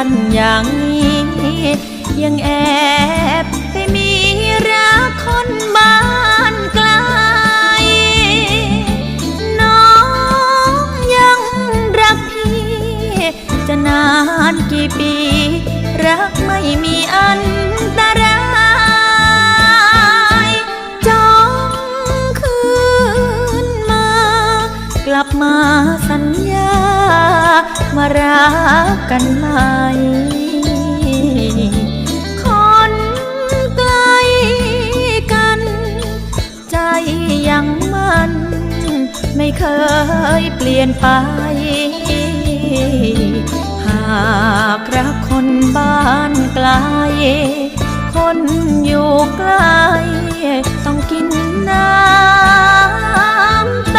นอย่างนี้ยังแอบไปมีรักคนบ้านไกลน้องยังรักพี่จะนานกี่ปีรักไม่มีอันตรายจงคืนมากลับมาสัญญามารักกันใหม่คนไกลกันใจยังมันไม่เคยเปลี่ยนไปหากรักคนบ้านไกลคนอยู่ใกล้ต้องกินน้ำ